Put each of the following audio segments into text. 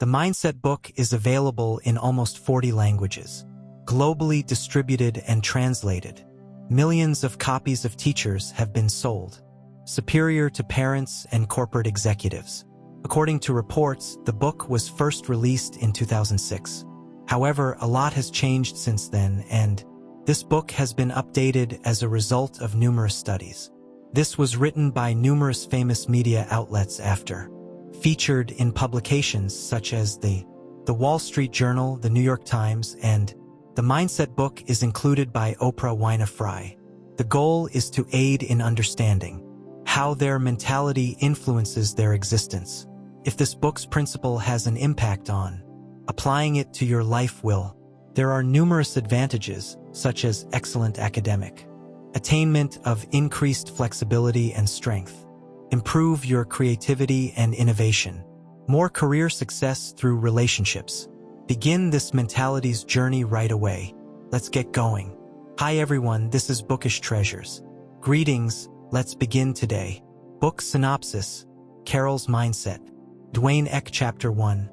The Mindset book is available in almost 40 languages, globally distributed and translated. Millions of copies of teachers have been sold, superior to parents and corporate executives. According to reports, the book was first released in 2006. However, a lot has changed since then, and this book has been updated as a result of numerous studies. This was written by numerous famous media outlets after featured in publications such as the Wall Street Journal, the New York Times, and the Mindset book is included by Oprah Winfrey. The goal is to aid in understanding how their mentality influences their existence. If this book's principle has an impact on applying it to your life will, there are numerous advantages, such as excellent academic attainment of increased flexibility and strength, improve your creativity and innovation, more career success through relationships. Begin this mentality's journey right away. Let's get going. Hi everyone, this is Bookish Treasures. Greetings, let's begin today. Book synopsis: Carol's Mindset. Dweck Chapter 1.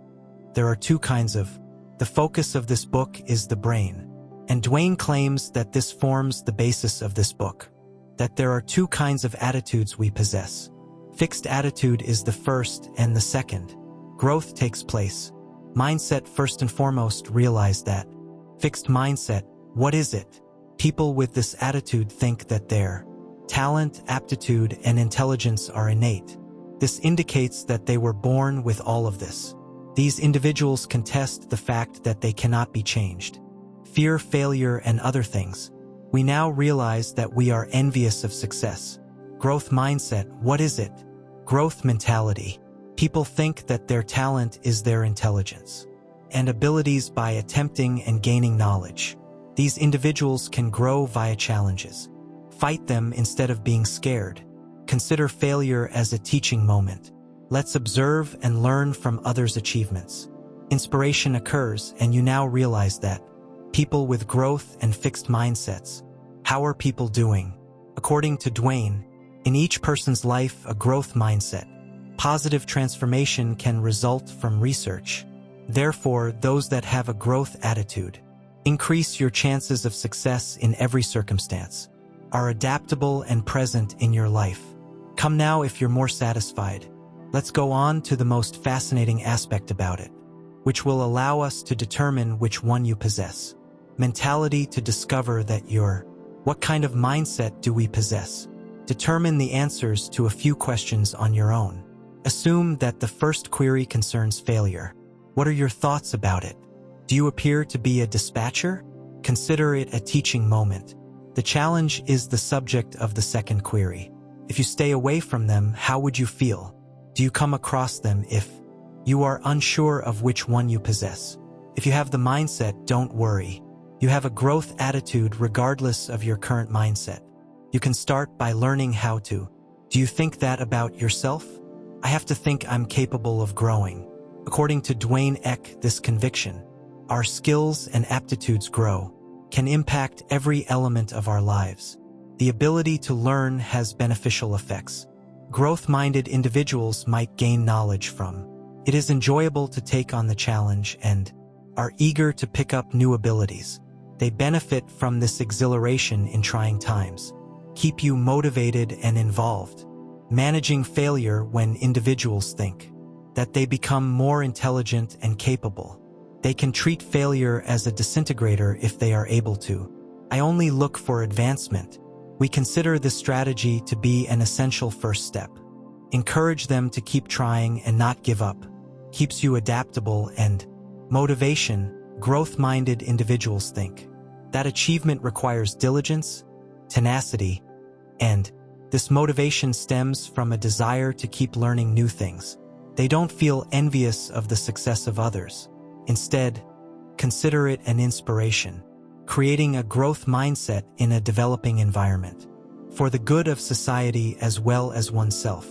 There are two kinds of. The focus of this book is the brain, and Dweck claims that this forms the basis of this book. That there are two kinds of attitudes we possess. Fixed attitude is the first, and the second. Growth takes place. Mindset first and foremost realize that. Fixed mindset, what is it? People with this attitude think that their talent, aptitude, and intelligence are innate. This indicates that they were born with all of this. These individuals contest the fact that they cannot be changed. Fear failure and other things. We now realize that we are envious of success. Growth mindset, what is it? Growth mentality. People think that their talent is their intelligence and abilities by attempting and gaining knowledge. These individuals can grow via challenges. Fight them instead of being scared. Consider failure as a teaching moment. Let's observe and learn from others' achievements. Inspiration occurs, and you now realize that. People with growth and fixed mindsets. How are people doing? According to Dweck, in each person's life, a growth mindset, positive transformation can result from research. Therefore, those that have a growth attitude increase your chances of success in every circumstance, are adaptable and present in your life. Come now if you're more satisfied. Let's go on to the most fascinating aspect about it, which will allow us to determine which one you possess. Mentality to discover that you're. What kind of mindset do we possess? Determine the answers to a few questions on your own. Assume that the first query concerns failure. What are your thoughts about it? Do you appear to be a dispatcher? Consider it a teaching moment. The challenge is the subject of the second query. If you stay away from them, how would you feel? Do you come across them if you are unsure of which one you possess? If you have the mindset, don't worry. You have a growth attitude regardless of your current mindset. You can start by learning how to. Do you think that about yourself? I have to think I'm capable of growing. According to Dweck, this conviction, our skills and aptitudes grow, can impact every element of our lives. The ability to learn has beneficial effects. Growth-minded individuals might gain knowledge from. It is enjoyable to take on the challenge and are eager to pick up new abilities. They benefit from this exhilaration in trying times. Keep you motivated and involved. Managing failure when individuals think that they become more intelligent and capable. They can treat failure as a disintegrator if they are able to. I only look for advancement. We consider this strategy to be an essential first step. Encourage them to keep trying and not give up. Keeps you adaptable and motivation. Growth-minded individuals think that achievement requires diligence, tenacity, and this motivation stems from a desire to keep learning new things. They don't feel envious of the success of others. Instead, consider it an inspiration, creating a growth mindset in a developing environment for the good of society as well as oneself,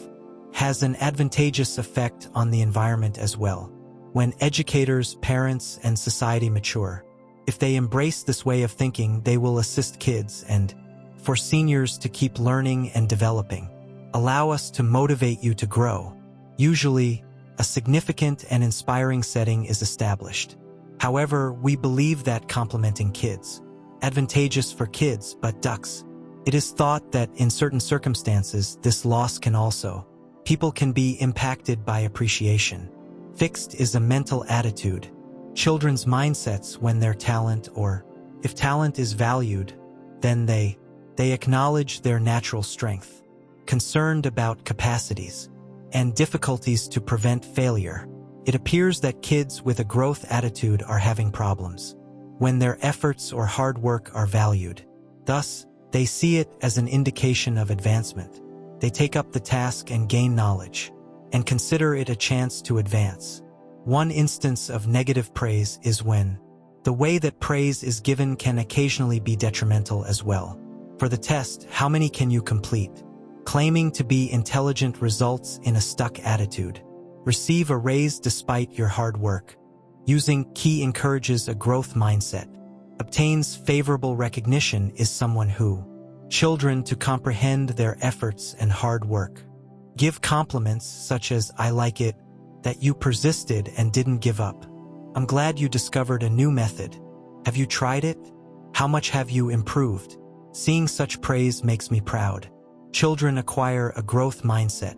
has an advantageous effect on the environment as well. When educators, parents, and society mature, if they embrace this way of thinking, they will assist kids and for seniors to keep learning and developing. Allow us to motivate you to grow. Usually, a significant and inspiring setting is established. However, we believe that complimenting kids, advantageous for kids but ducks. It is thought that in certain circumstances this loss can also. People can be impacted by appreciation. Fixed is a mental attitude. Children's mindsets when their talent or, if talent is valued, then they acknowledge their natural strength, concerned about capacities, and difficulties to prevent failure. It appears that kids with a growth attitude are having problems when their efforts or hard work are valued. Thus, they see it as an indication of advancement. They take up the task and gain knowledge, and consider it a chance to advance. One instance of negative praise is when the way that praise is given can occasionally be detrimental as well. For the test, how many can you complete? Claiming to be intelligent results in a stuck attitude. Receive a raise despite your hard work. Using key encourages a growth mindset. Obtains favorable recognition is someone who. Children to comprehend their efforts and hard work. Give compliments such as "I like it," that you persisted and didn't give up. I'm glad you discovered a new method. Have you tried it? How much have you improved? Seeing such praise makes me proud. Children acquire a growth mindset.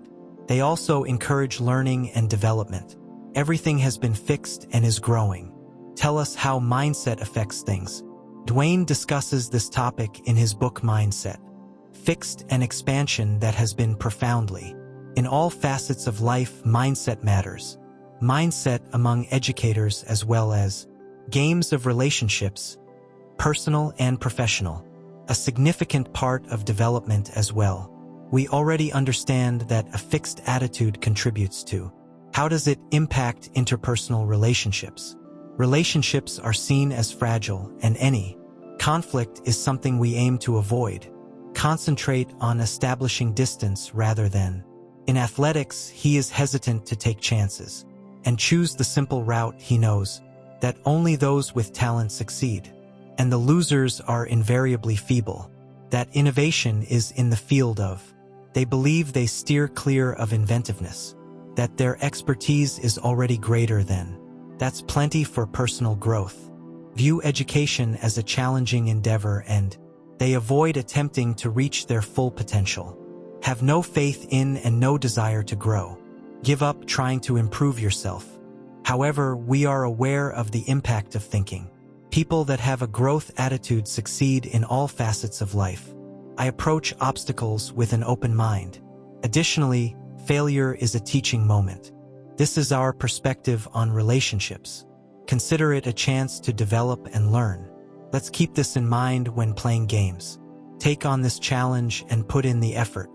They also encourage learning and development. Everything has been fixed and is growing. Tell us how mindset affects things. Dwayne discusses this topic in his book Mindset. Fixed and expansion that has been profoundly. In all facets of life, mindset matters. Mindset among educators as well as games of relationships, personal and professional. A significant part of development as well. We already understand that a fixed attitude contributes to. How does it impact interpersonal relationships? Relationships are seen as fragile, and any conflict is something we aim to avoid. Concentrate on establishing distance rather than. In athletics, he is hesitant to take chances and choose the simple route. He knows that only those with talent succeed, and the losers are invariably feeble. That innovation is in the field of. They believe they steer clear of inventiveness, that their expertise is already greater than. That's plenty for personal growth. View education as a challenging endeavor and they avoid attempting to reach their full potential. Have no faith in and no desire to grow. Give up trying to improve yourself. However, we are aware of the impact of thinking. People that have a growth attitude succeed in all facets of life. I approach obstacles with an open mind. Additionally, failure is a teaching moment. This is our perspective on relationships. Consider it a chance to develop and learn. Let's keep this in mind when playing games. Take on this challenge and put in the effort.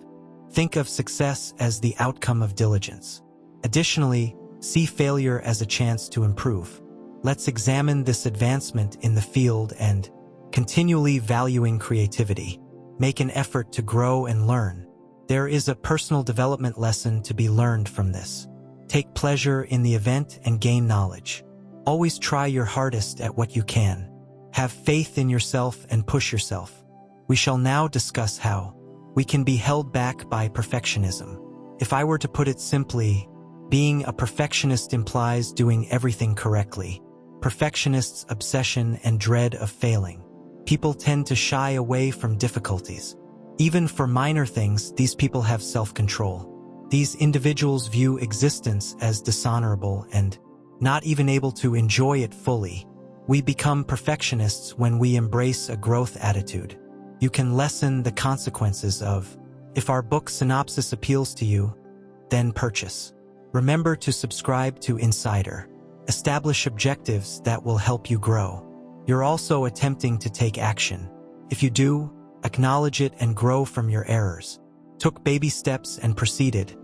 Think of success as the outcome of diligence. Additionally, see failure as a chance to improve. Let's examine this advancement in the field and, continually valuing creativity, make an effort to grow and learn. There is a personal development lesson to be learned from this. Take pleasure in the event and gain knowledge. Always try your hardest at what you can. Have faith in yourself and push yourself. We shall now discuss how we can be held back by perfectionism. If I were to put it simply, being a perfectionist implies doing everything correctly. Perfectionists' obsession and dread of failing. People tend to shy away from difficulties. Even for minor things, these people have self-control. These individuals view existence as dishonorable and not even able to enjoy it fully. We become perfectionists when we embrace a growth attitude. You can lessen the consequences of. If our book synopsis appeals to you, then purchase. Remember to subscribe to Insider. Establish objectives that will help you grow. You're also attempting to take action. If you do, acknowledge it and grow from your errors. Took baby steps and proceeded.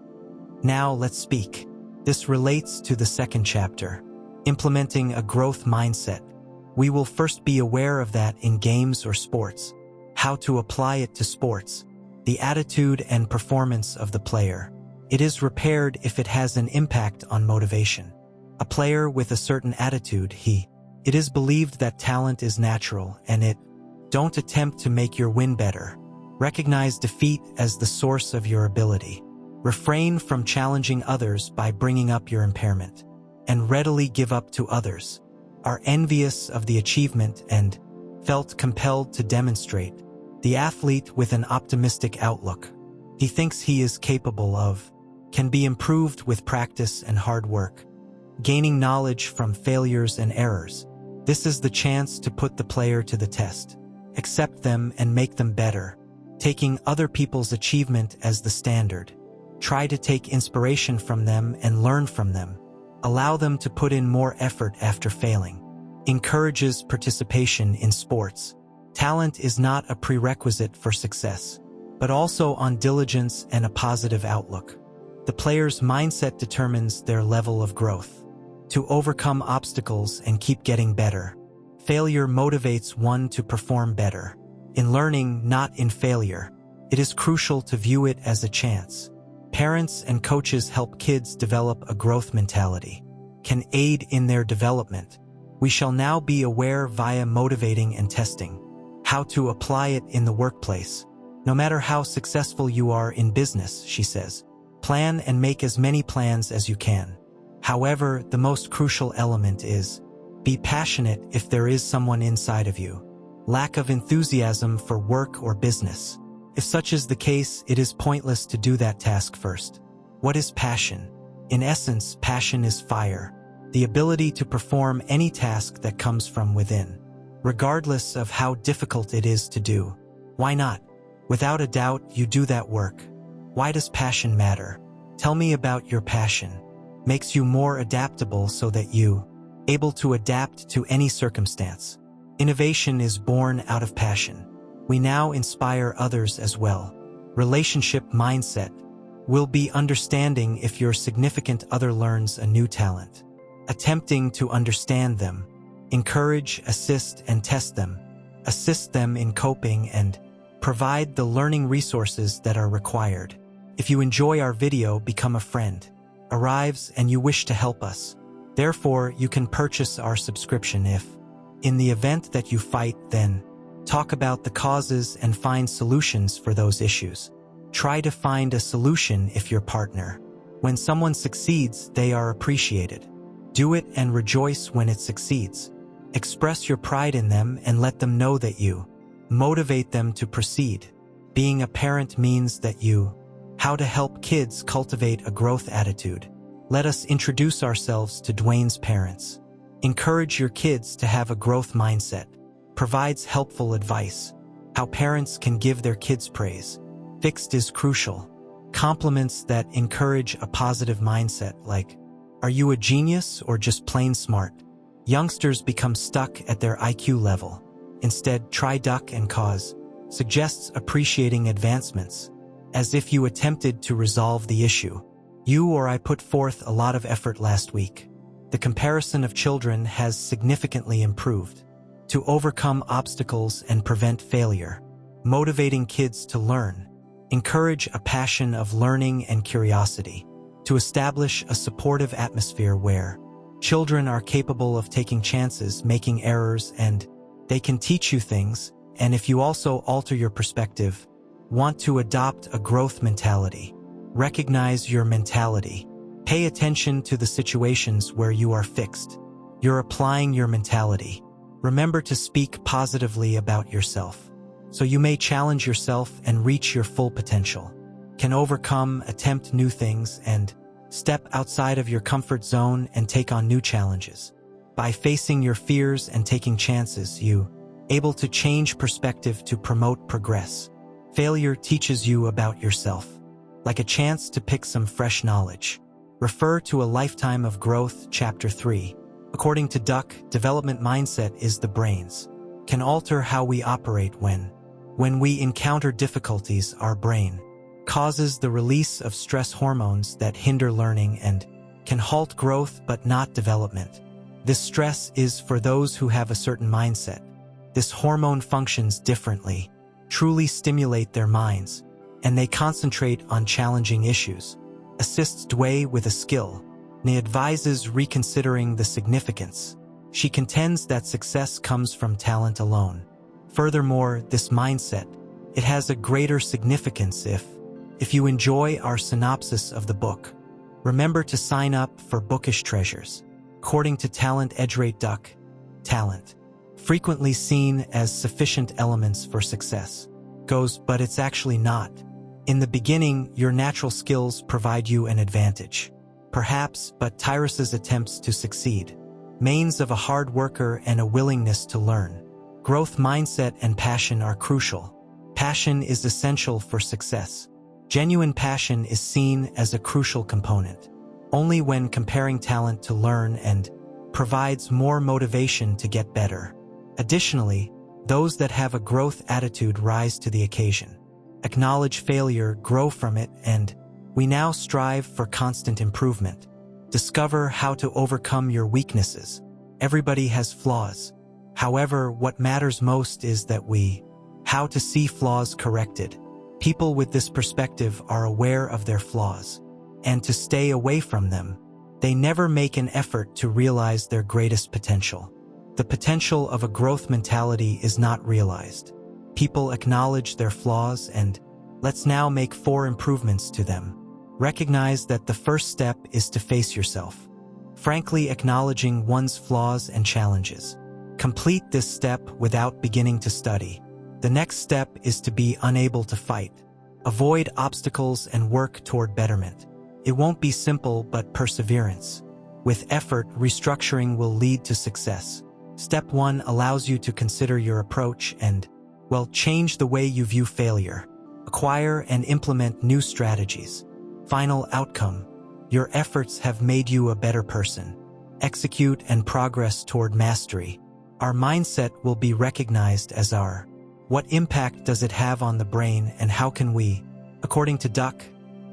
Now let's speak. This relates to the second chapter, implementing a growth mindset. We will first be aware of that in games or sports, how to apply it to sports, the attitude and performance of the player. It is repaired if it has an impact on motivation. A player with a certain attitude, it is believed that talent is natural and don't attempt to make your win better. Recognize defeat as the source of your ability. Refrain from challenging others by bringing up your impairment, and readily give up to others, are envious of the achievement and felt compelled to demonstrate. The athlete with an optimistic outlook. He thinks he is capable of, can be improved with practice and hard work. Gaining knowledge from failures and errors. This is the chance to put the player to the test. Accept them and make them better. Taking other people's achievement as the standard. Try to take inspiration from them and learn from them. Allow them to put in more effort after failing. Encourages participation in sports. Talent is not a prerequisite for success, but also on diligence and a positive outlook. The player's mindset determines their level of growth. To overcome obstacles and keep getting better. Failure motivates one to perform better. In learning, not in failure, it is crucial to view it as a chance. Parents and coaches help kids develop a growth mentality, can aid in their development. We shall now be aware via motivating and testing, how to apply it in the workplace. No matter how successful you are in business, she says, plan and make as many plans as you can. However, the most crucial element is, be passionate if there is someone inside of you. Lack of enthusiasm for work or business. If such is the case, it is pointless to do that task first. What is passion? In essence, passion is fire, the ability to perform any task that comes from within, regardless of how difficult it is to do. Why not? Without a doubt, you do that work. Why does passion matter? Tell me about your passion. Makes you more adaptable so that you able to adapt to any circumstance. Innovation is born out of passion. We now inspire others as well. Relationship mindset will be understanding if your significant other learns a new talent. Attempting to understand them. Encourage, assist, and test them. Assist them in coping and provide the learning resources that are required. If you enjoy our video, become a friend. Arrives and you wish to help us. Therefore, you can purchase our subscription if, in the event that you fight, then talk about the causes and find solutions for those issues. Try to find a solution if your partner. When someone succeeds, they are appreciated. Do it and rejoice when it succeeds. Express your pride in them and let them know that you motivate them to proceed. Being a parent means that you how to help kids cultivate a growth attitude. Let us introduce ourselves to Dwayne's parents. Encourage your kids to have a growth mindset. Provides helpful advice. How parents can give their kids praise. Fixed is crucial. Compliments that encourage a positive mindset like, are you a genius or just plain smart? Youngsters become stuck at their IQ level. Instead, try duck and cause. Suggests appreciating advancements. As if you attempted to resolve the issue. You or I put forth a lot of effort last week. The comparison of children has significantly improved. To overcome obstacles and prevent failure. Motivating kids to learn. Encourage a passion of learning and curiosity. To establish a supportive atmosphere where children are capable of taking chances, making errors, and they can teach you things. And if you also alter your perspective, want to adopt a growth mentality. Recognize your mentality. Pay attention to the situations where you are fixed. You're applying your mentality. Remember to speak positively about yourself, so you may challenge yourself and reach your full potential. Can overcome, attempt new things, and step outside of your comfort zone and take on new challenges. By facing your fears and taking chances, you able to change perspective to promote progress. Failure teaches you about yourself, like a chance to pick some fresh knowledge. Refer to a lifetime of growth, Chapter 3. According to Dweck, development mindset is the brains. Can alter how we operate when we encounter difficulties. Our brain causes the release of stress hormones that hinder learning and can halt growth but not development. This stress is for those who have a certain mindset. This hormone functions differently, truly stimulate their minds, and they concentrate on challenging issues. Assists Dweck with a skill. She advises reconsidering the significance. She contends that success comes from talent alone. Furthermore, this mindset, it has a greater significance if If you enjoy our synopsis of the book, remember to sign up for Bookish Treasures. According to Talent EdgeRate Dweck, talent, frequently seen as sufficient elements for success, goes, but it's actually not. In the beginning, your natural skills provide you an advantage. Perhaps, but Tyrus's attempts to succeed. Mains of a hard worker and a willingness to learn. Growth mindset and passion are crucial. Passion is essential for success. Genuine passion is seen as a crucial component. Only when comparing talent to learn and provides more motivation to get better. Additionally, those that have a growth attitude rise to the occasion. Acknowledge failure, grow from it, and we now strive for constant improvement. Discover how to overcome your weaknesses. Everybody has flaws. However, what matters most is that how to see flaws corrected. People with this perspective are aware of their flaws, and to stay away from them. They never make an effort to realize their greatest potential. The potential of a growth mentality is not realized. People acknowledge their flaws and let's now make 4 improvements to them. Recognize that the first step is to face yourself. Frankly acknowledging one's flaws and challenges. Complete this step without beginning to study. The next step is to be unable to fight. Avoid obstacles and work toward betterment. It won't be simple, but perseverance. With effort, restructuring will lead to success. Step 1 allows you to consider your approach and, change the way you view failure. Acquire and implement new strategies. Final outcome. Your efforts have made you a better person. Execute and progress toward mastery. Our mindset will be recognized as our. What impact does it have on the brain and how can we? According to Dweck,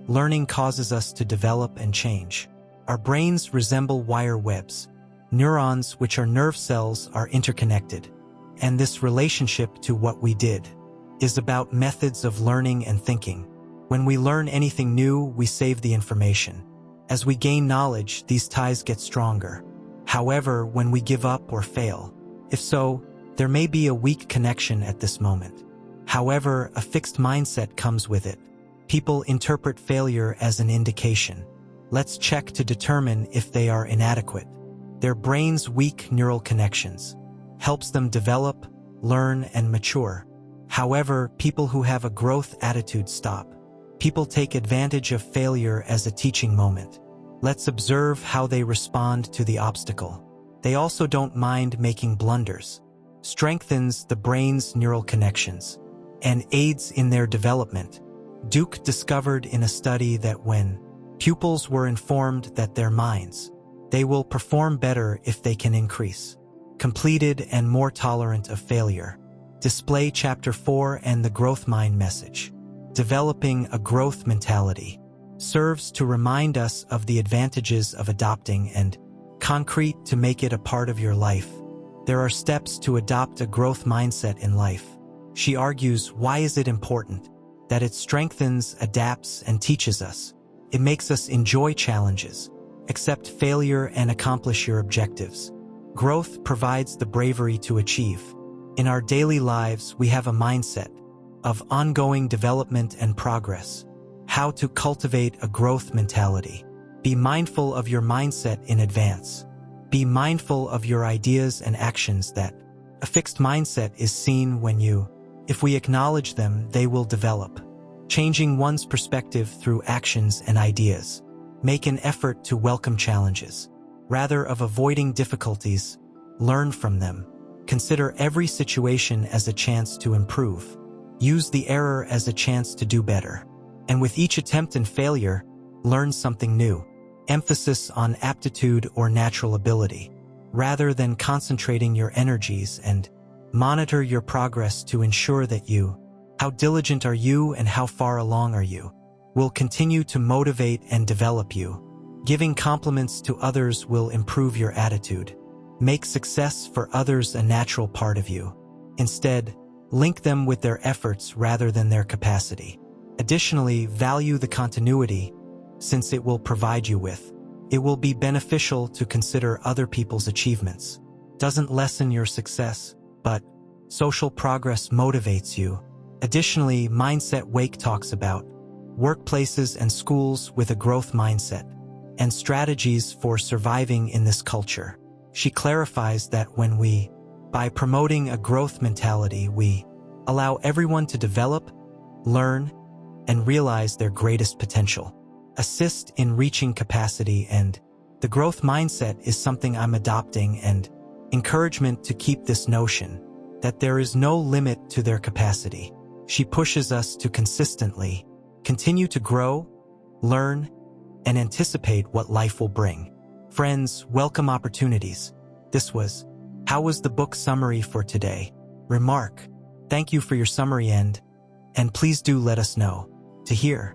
learning causes us to develop and change. Our brains resemble wire webs. Neurons, which are nerve cells, are interconnected. And this relationship to what we did is about methods of learning and thinking. When we learn anything new, we save the information. As we gain knowledge, these ties get stronger. However, when we give up or fail, if so, there may be a weak connection at this moment. However, a fixed mindset comes with it. People interpret failure as an indication. Let's check to determine if they are inadequate. Their brain's weak neural connections helps them develop, learn, and mature. However, people who have a growth attitude stop. People take advantage of failure as a teaching moment. Let's observe how they respond to the obstacle. They also don't mind making blunders. Strengthens the brain's neural connections and aids in their development. Dweck discovered in a study that when pupils were informed that their minds, they will perform better if they can increase. Completed and more tolerant of failure. Display Chapter 4 and the Growth Mind message. Developing a growth mentality serves to remind us of the advantages of adopting and concrete to make it a part of your life. There are steps to adopt a growth mindset in life. She argues, why is it important? That it strengthens, adapts, and teaches us. It makes us enjoy challenges, accept failure, and accomplish your objectives. Growth provides the bravery to achieve. In our daily lives, we have a mindset of ongoing development and progress. How to cultivate a growth mentality. Be mindful of your mindset in advance. Be mindful of your ideas and actions that a fixed mindset is seen when if we acknowledge them, they will develop. Changing one's perspective through actions and ideas. Make an effort to welcome challenges. Rather of avoiding difficulties, learn from them. Consider every situation as a chance to improve. Use the error as a chance to do better. And with each attempt and failure, learn something new. Emphasis on aptitude or natural ability, rather than concentrating your energies, and monitor your progress to ensure that how diligent are you and how far along are you, will continue to motivate and develop you. Giving compliments to others will improve your attitude. Make success for others a natural part of you. Instead, link them with their efforts rather than their capacity. Additionally, value the continuity, since it will provide you with. It will be beneficial to consider other people's achievements. Doesn't lessen your success, but social progress motivates you. Additionally, Mindset Wake talks about workplaces and schools with a growth mindset, and strategies for surviving in this culture. She clarifies that by promoting a growth mentality, we allow everyone to develop, learn, and realize their greatest potential, assist in reaching capacity, and the growth mindset is something I'm adopting, and encouragement to keep this notion that there is no limit to their capacity. She pushes us to consistently continue to grow, learn, and anticipate what life will bring. Friends, welcome opportunities. How was the book summary for today? Remark. Thank you for your summary and please do let us know. To hear